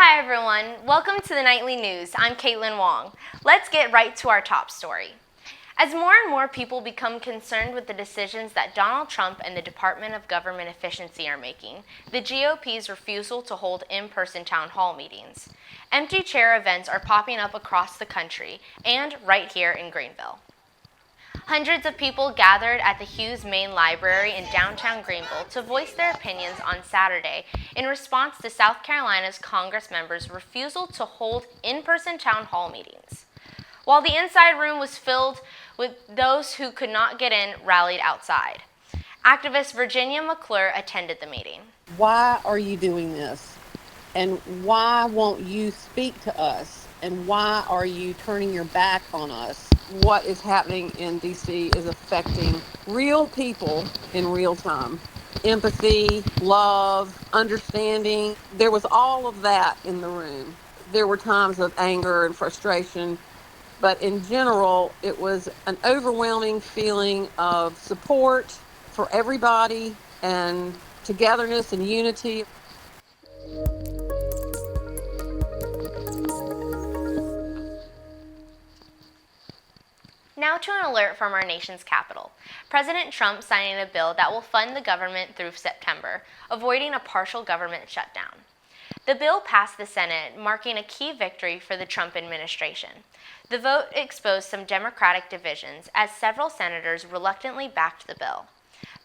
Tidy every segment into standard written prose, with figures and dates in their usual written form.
Hi everyone, welcome to the Nightly News. I'm Katelyn Wong. Let's get right to our top story. As more and more people become concerned with the decisions that Donald Trump and the Department of Government Efficiency are making, the GOP's refusal to hold in-person town hall meetings. Empty chair events are popping up across the country and right here in Greenville. Hundreds of people gathered at the Hughes Main Library in downtown Greenville to voice their opinions on Saturday in response to South Carolina's Congress members' refusal to hold in-person town hall meetings. While the inside room was filled with those who could not get in rallied outside. Activist Virginia McClure attended the meeting. Why are you doing this? And why won't you speak to us? And why are you turning your back on us? What is happening in D.C. is affecting real people in real time. Empathy, love, understanding. There was all of that in the room. There were times of anger and frustration, but in general, it was an overwhelming feeling of support for everybody and togetherness and unity. Now to an alert from our nation's capital. President Trump signing a bill that will fund the government through September, avoiding a partial government shutdown. The bill passed the Senate, marking a key victory for the Trump administration. The vote exposed some Democratic divisions as several senators reluctantly backed the bill.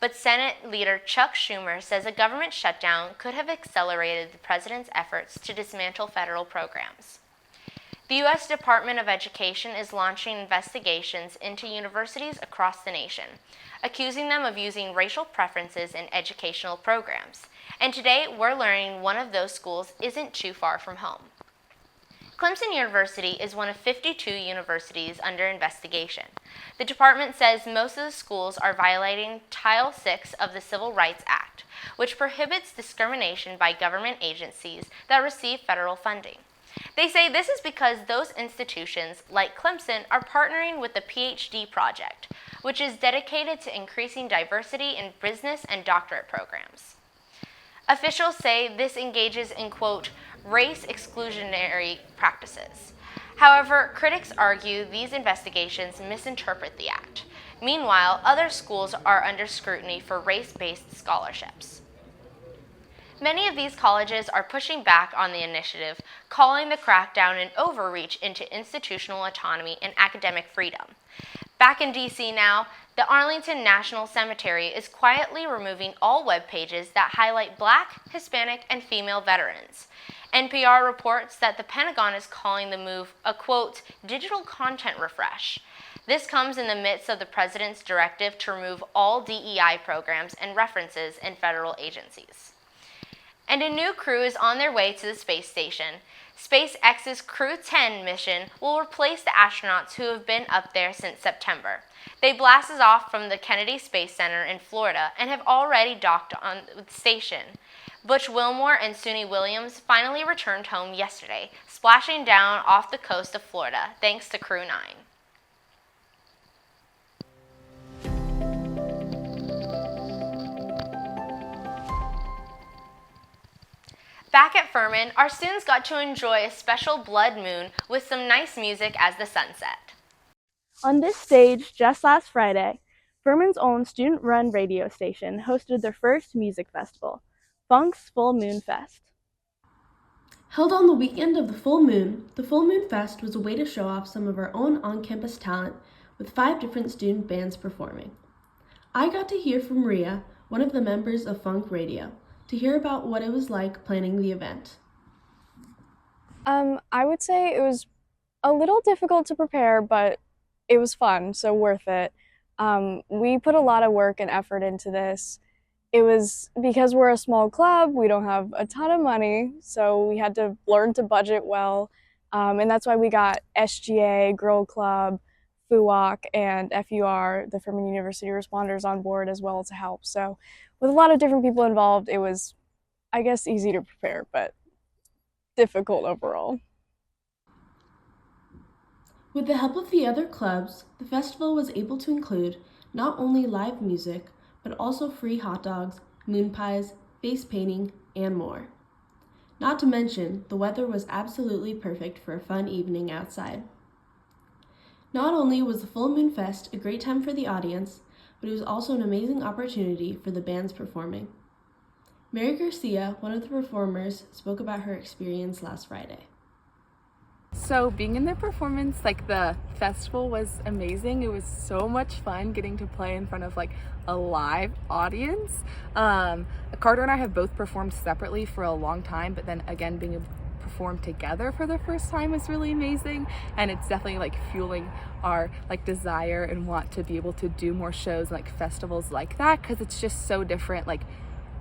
But Senate leader Chuck Schumer says a government shutdown could have accelerated the president's efforts to dismantle federal programs. The U.S. Department of Education is launching investigations into universities across the nation, accusing them of using racial preferences in educational programs. And today, we're learning one of those schools isn't too far from home. Clemson University is one of 52 universities under investigation. The department says most of the schools are violating Title VI of the Civil Rights Act, which prohibits discrimination by government agencies that receive federal funding. They say this is because those institutions, like Clemson, are partnering with the PhD Project, which is dedicated to increasing diversity in business and doctorate programs. Officials say this engages in, quote, race exclusionary practices. However, critics argue these investigations misinterpret the act. Meanwhile, other schools are under scrutiny for race-based scholarships. Many of these colleges are pushing back on the initiative, calling the crackdown an overreach into institutional autonomy and academic freedom. Back in D.C. now, the Arlington National Cemetery is quietly removing all web pages that highlight Black, Hispanic, and female veterans. NPR reports that the Pentagon is calling the move a, quote, digital content refresh. This comes in the midst of the president's directive to remove all DEI programs and references in federal agencies. And a new crew is on their way to the space station. SpaceX's Crew 10 mission will replace the astronauts who have been up there since September. They blasted off from the Kennedy Space Center in Florida and have already docked on the station. Butch Wilmore and Suni Williams finally returned home yesterday, splashing down off the coast of Florida thanks to Crew 9. Back at Furman, our students got to enjoy a special blood moon with some nice music as the sun set. On this stage, just last Friday, Furman's own student-run radio station hosted their first music festival, FUNC's Full Moon Fest. Held on the weekend of the Full Moon Fest was a way to show off some of our own on-campus talent with 5 different student bands performing. I got to hear from Maria, one of the members of FUNC Radio, to hear about what it was like planning the event. I would say it was a little difficult to prepare, but it was fun, so worth it. We put a lot of work and effort into this. It was because we're a small club, we don't have a ton of money, so we had to learn to budget well, and that's why we got SGA, Girl Club, FUOC, and FUR, the Furman University Responders, on board as well to help. So with a lot of different people involved, it was, I guess, easy to prepare, but difficult overall. With the help of the other clubs, the festival was able to include not only live music, but also free hot dogs, moon pies, face painting, and more. Not to mention, the weather was absolutely perfect for a fun evening outside. Not only was the Full Moon Fest a great time for the audience, but it was also an amazing opportunity for the bands performing. Mary Garcia, one of the performers, spoke about her experience last Friday. So being in the performance, the festival was amazing. It was so much fun getting to play in front of a live audience. Carter and I have both performed separately for a long time, but then again being able to perform together for the first time is really amazing, and it's definitely fueling our desire and want to be able to do more shows and festivals like that, because it's just so different.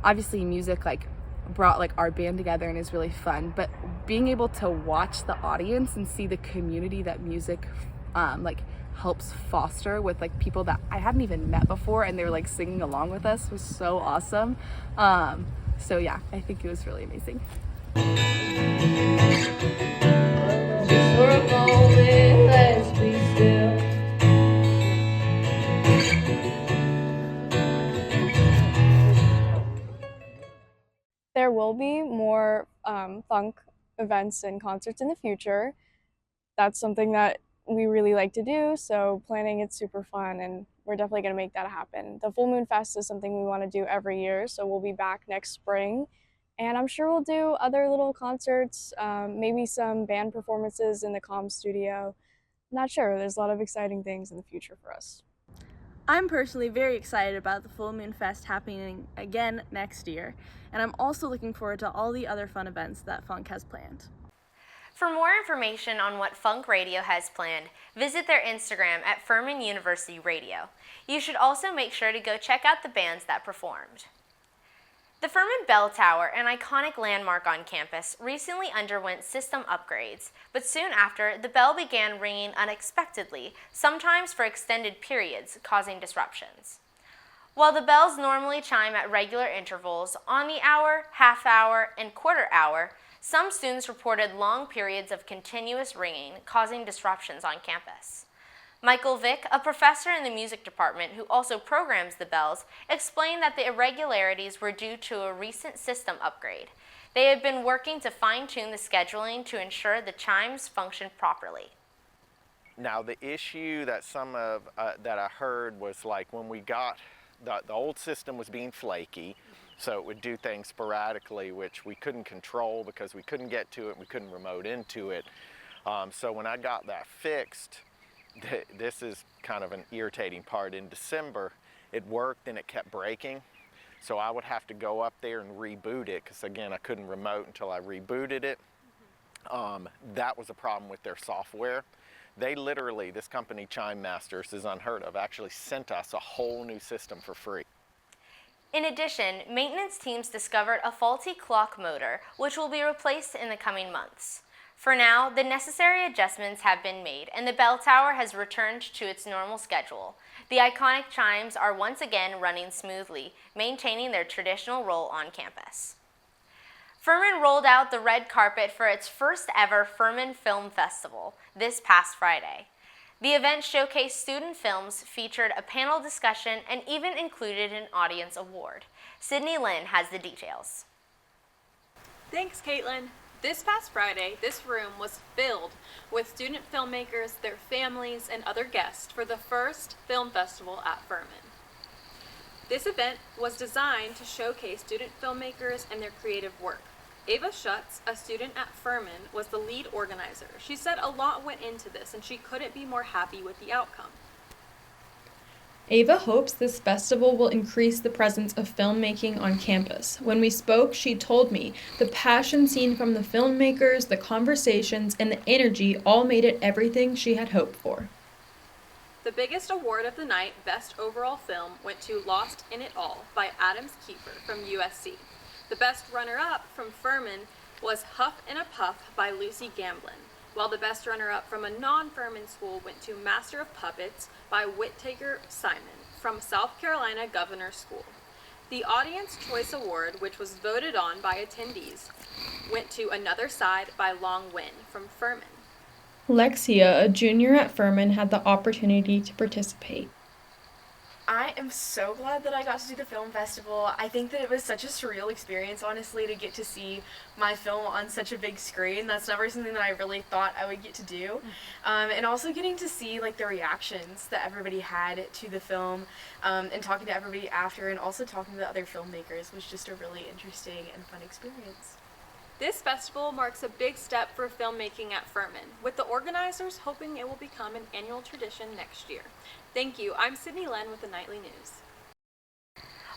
Obviously music brought our band together and is really fun, but being able to watch the audience and see the community that music helps foster with people that I hadn't even met before, and they were singing along with us, was so awesome. So yeah, I think it was really amazing. Just for a moment, let's be still. There will be more funk events and concerts in the future. That's something that we really like to do, so planning it's super fun, and we're definitely going to make that happen. The Full Moon Fest is something we want to do every year, so we'll be back next spring, and I'm sure we'll do other little concerts, maybe some band performances in the comm studio. Not sure, there's a lot of exciting things in the future for us. I'm personally very excited about the Full Moon Fest happening again next year, and I'm also looking forward to all the other fun events that Funk has planned. For more information on what FUNC Radio has planned, visit their Instagram at Furman University Radio. You should also make sure to go check out the bands that performed. The Furman Bell Tower, an iconic landmark on campus, recently underwent system upgrades, but soon after, the bell began ringing unexpectedly, sometimes for extended periods, causing disruptions. While the bells normally chime at regular intervals, on the hour, half hour, and quarter hour, some students reported long periods of continuous ringing, causing disruptions on campus. Michael Vick, a professor in the music department who also programs the bells, explained that the irregularities were due to a recent system upgrade. They had been working to fine-tune the scheduling to ensure the chimes functioned properly. Now the issue that that I heard was when we got the old system was being flaky, so it would do things sporadically, which we couldn't control because we couldn't get to it, we couldn't remote into it. So when I got that fixed, this is kind of an irritating part. In December, it worked and it kept breaking. So I would have to go up there and reboot it because, again, I couldn't remote until I rebooted it. That was a problem with their software. They literally, this company Chime Masters is unheard of, actually sent us a whole new system for free. In addition, maintenance teams discovered a faulty clock motor, which will be replaced in the coming months. For now, the necessary adjustments have been made, and the bell tower has returned to its normal schedule. The iconic chimes are once again running smoothly, maintaining their traditional role on campus. Furman rolled out the red carpet for its first ever Furman Film Festival this past Friday. The event showcased student films, featured a panel discussion, and even included an audience award. Sidney Lyn has the details. Thanks, Katelyn. This past Friday, this room was filled with student filmmakers, their families, and other guests for the first film festival at Furman. This event was designed to showcase student filmmakers and their creative work. Ava Schutz, a student at Furman, was the lead organizer. She said a lot went into this and she couldn't be more happy with the outcome. Ava hopes this festival will increase the presence of filmmaking on campus. When we spoke, she told me the passion seen from the filmmakers, the conversations, and the energy all made it everything she had hoped for. The biggest award of the night, Best Overall Film, went to Lost in It All by Adams Kiefer from USC. The best runner-up from Furman was Huff and a Puff by Lucy Gamblin, while the best runner-up from a non-Furman school went to Master of Puppets by Whittaker Simon from South Carolina Governor School. The Audience Choice Award, which was voted on by attendees, went to Another Side by Long Win from Furman. Lexia, a junior at Furman, had the opportunity to participate. I am so glad that I got to do the film festival. I think that it was such a surreal experience, honestly, to get to see my film on such a big screen. That's never something that I really thought I would get to do. And also getting to see like the reactions that everybody had to the film, and talking to everybody after, and also talking to the other filmmakers was just a really interesting and fun experience. This festival marks a big step for filmmaking at Furman, with the organizers hoping it will become an annual tradition next year. Thank you. I'm Sidney Lyn with the Nightly News.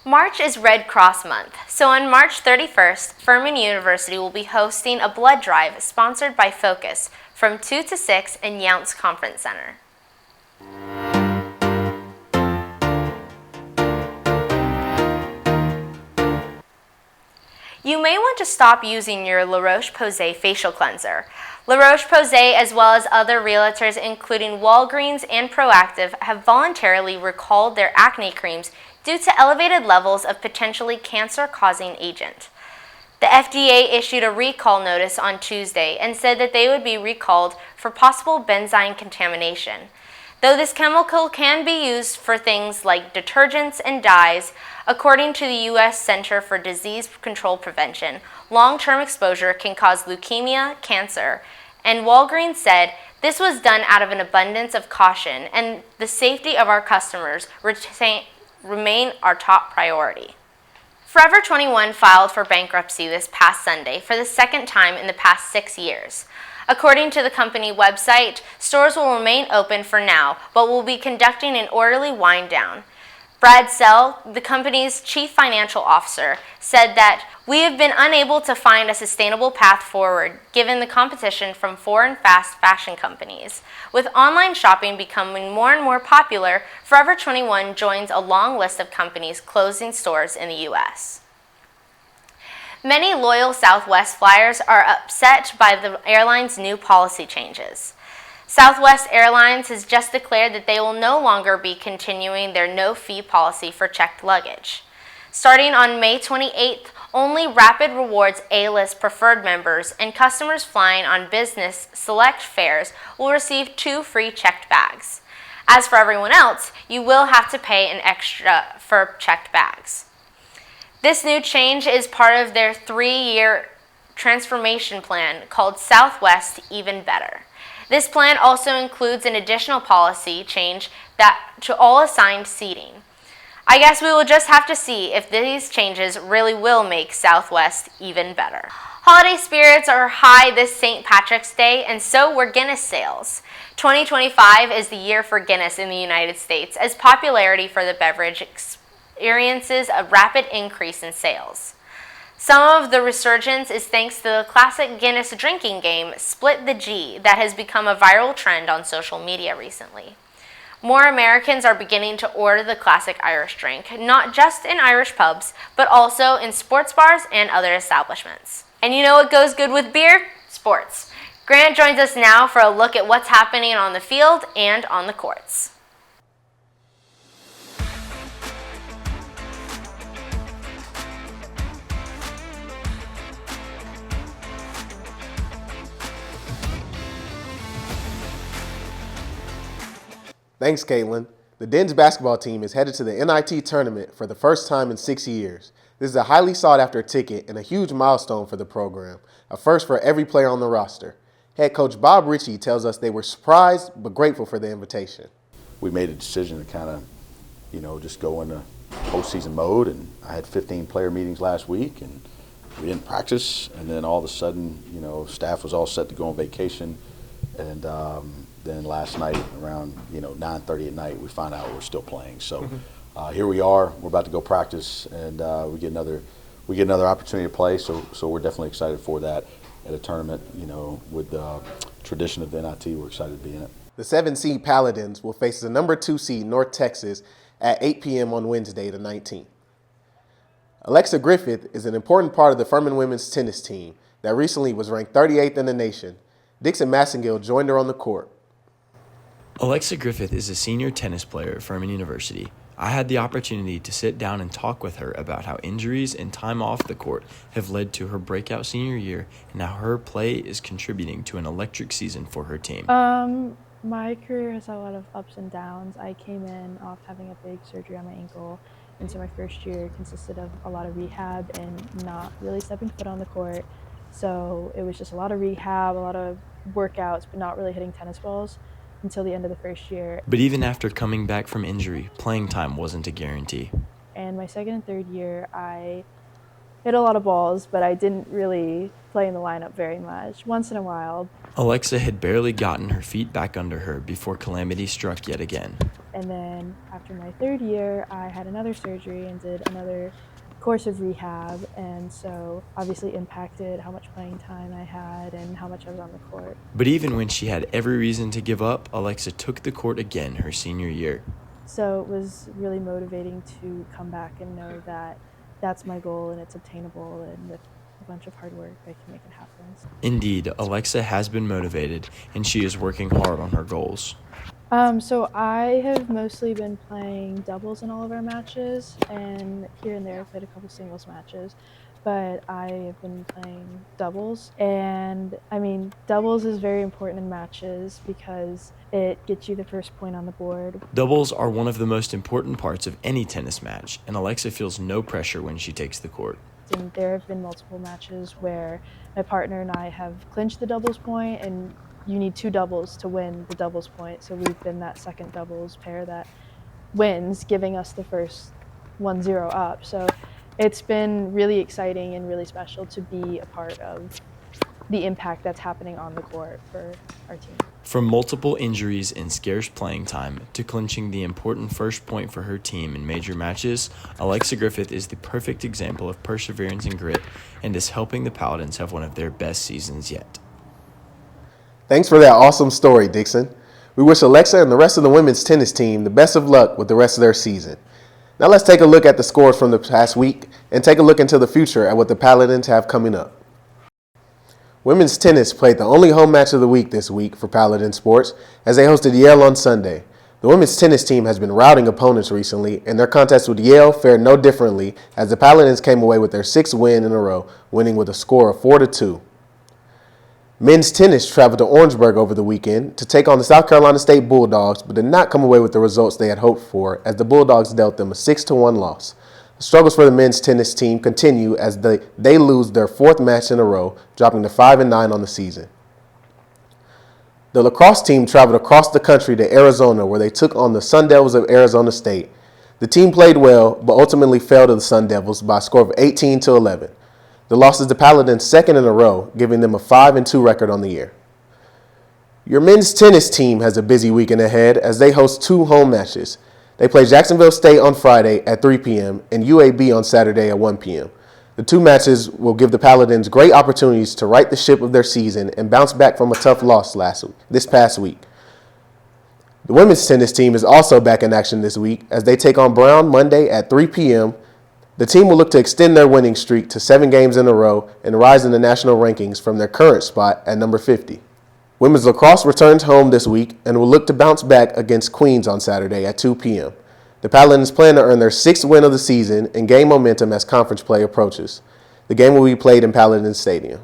March is Red Cross Month, so on March 31st, Furman University will be hosting a blood drive sponsored by Focus from 2 to 6 in Younts Conference Center. You may want to stop using your La Roche-Posay facial cleanser. La Roche-Posay, as well as other realtors including Walgreens and Proactive, have voluntarily recalled their acne creams due to elevated levels of potentially cancer-causing agent. The FDA issued a recall notice on Tuesday and said that they would be recalled for possible benzene contamination. Though this chemical can be used for things like detergents and dyes, according to the U.S. Center for Disease Control Prevention, long-term exposure can cause leukemia, cancer, and Walgreens said this was done out of an abundance of caution and the safety of our customers remain our top priority. Forever 21 filed for bankruptcy this past Sunday for the second time in the past 6 years. According to the company website, stores will remain open for now, but will be conducting an orderly wind down. Brad Sell, the company's chief financial officer, said that we have been unable to find a sustainable path forward given the competition from foreign fast fashion companies. With online shopping becoming more and more popular, Forever 21 joins a long list of companies closing stores in the U.S. Many loyal Southwest flyers are upset by the airline's new policy changes. Southwest Airlines has just declared that they will no longer be continuing their no-fee policy for checked luggage. Starting on May 28th, only Rapid Rewards A-List preferred members and customers flying on business select fares will receive 2 free checked bags. As for everyone else, you will have to pay an extra for checked bags. This new change is part of their 3-year transformation plan called Southwest Even Better. This plan also includes an additional policy change to all assigned seating. I guess we will just have to see if these changes really will make Southwest even better. Holiday spirits are high this St. Patrick's Day, and so were Guinness sales. 2025 is the year for Guinness in the United States, as popularity for the beverage experiences a rapid increase in sales. Some of the resurgence is thanks to the classic Guinness drinking game, Split the G, that has become a viral trend on social media recently. More Americans are beginning to order the classic Irish drink, not just in Irish pubs, but also in sports bars and other establishments. And you know what goes good with beer? Sports. Grant joins us now for a look at what's happening on the field and on the courts. Thanks, Katelyn. The Dens basketball team is headed to the NIT tournament for the first time in 6 years. This is a highly sought-after ticket and a huge milestone for the program, a first for every player on the roster. Head coach Bob Ritchie tells us they were surprised but grateful for the invitation. We made a decision to kind of, just go into postseason mode, and I had 15 player meetings last week, and we didn't practice, and then all of a sudden, staff was all set to go on vacation, and then last night around 9:30 at night we found out we're still playing. So here we are. We're about to go practice, and we get another opportunity to play. So we're definitely excited for that at a tournament. With the tradition of the NIT, we're excited to be in it. The 7-seed Paladins will face the number 2 seed North Texas at 8 p.m. on Wednesday the 19th. Alexa Griffith is an important part of the Furman women's tennis team that recently was ranked 38th in the nation. Dixon Massingill joined her on the court. Alexa Griffith is a senior tennis player at Furman University. I had the opportunity to sit down and talk with her about how injuries and time off the court have led to her breakout senior year and how her play is contributing to an electric season for her team. My career has had a lot of ups and downs. I came in off having a big surgery on my ankle, and so my first year consisted of a lot of rehab and not really stepping foot on the court. So it was just a lot of rehab, a lot of workouts, but not really hitting tennis balls until the end of the first year. But even after coming back from injury, playing time wasn't a guarantee. And my second and third year, I hit a lot of balls, but I didn't really play in the lineup very much, once in a while. Alexa had barely gotten her feet back under her before calamity struck yet again. And then after my third year, I had another surgery and did another course of rehab, and so obviously impacted how much playing time I had and how much I was on the court. But even when she had every reason to give up, Alexa took the court again her senior year. So it was really motivating to come back and know that that's my goal and it's obtainable, and with a bunch of hard work I can make it happen. Indeed, Alexa has been motivated and she is working hard on her goals. So I have mostly been playing doubles in all of our matches, and here and there I've played a couple singles matches, but I have been playing doubles, and I mean doubles is very important in matches because it gets you the first point on the board. Doubles are one of the most important parts of any tennis match, and Alexa feels no pressure when she takes the court. And there have been multiple matches where my partner and I have clinched the doubles point, and you need two doubles to win the doubles point. So we've been that second doubles pair that wins, giving us the first 1-0 up. So it's been really exciting and really special to be a part of the impact that's happening on the court for our team. From multiple injuries and scarce playing time to clinching the important first point for her team in major matches, Alexa Griffith is the perfect example of perseverance and grit and is helping the Paladins have one of their best seasons yet. Thanks for that awesome story, Dixon. We wish Alexa and the rest of the women's tennis team the best of luck with the rest of their season. Now let's take a look at the scores from the past week and take a look into the future at what the Paladins have coming up. Women's tennis played the only home match of the week this week for Paladin Sports as they hosted Yale on Sunday. The women's tennis team has been routing opponents recently, and their contest with Yale fared no differently as the Paladins came away with their 6th win in a row, winning with a score of 4-2. Men's tennis traveled to Orangeburg over the weekend to take on the South Carolina State Bulldogs, but did not come away with the results they had hoped for as the Bulldogs dealt them a 6-1 loss. The struggles for the men's tennis team continue as they lose their 4th match in a row, dropping to 5-9 on the season. The lacrosse team traveled across the country to Arizona where they took on the Sun Devils of Arizona State. The team played well, but ultimately fell to the Sun Devils by a score of 18-11. The loss is the Paladins' 2nd in a row, giving them a 5-2 record on the year. Your men's tennis team has a busy weekend ahead as they host 2 home matches. They play Jacksonville State on Friday at 3 p.m. and UAB on Saturday at 1 p.m. The 2 matches will give the Paladins great opportunities to right the ship of their season and bounce back from a tough loss this past week. The women's tennis team is also back in action this week as they take on Brown Monday at 3 p.m. The team will look to extend their winning streak to 7 games in a row and rise in the national rankings from their current spot at number 50. Women's lacrosse returns home this week and will look to bounce back against Queens on Saturday at 2 p.m. The Paladins plan to earn their 6th win of the season and gain momentum as conference play approaches. The game will be played in Paladin Stadium.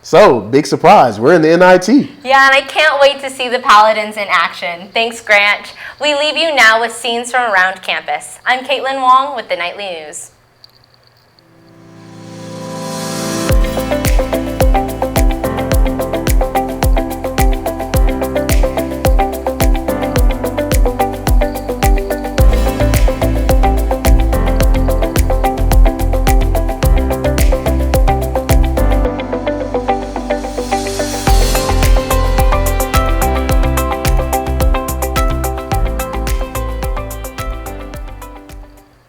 So, big surprise, we're in the NIT. Yeah, and I can't wait to see the Paladins in action. Thanks, Grant. We leave you now with scenes from around campus. I'm Katelyn Wong with the Nightly News.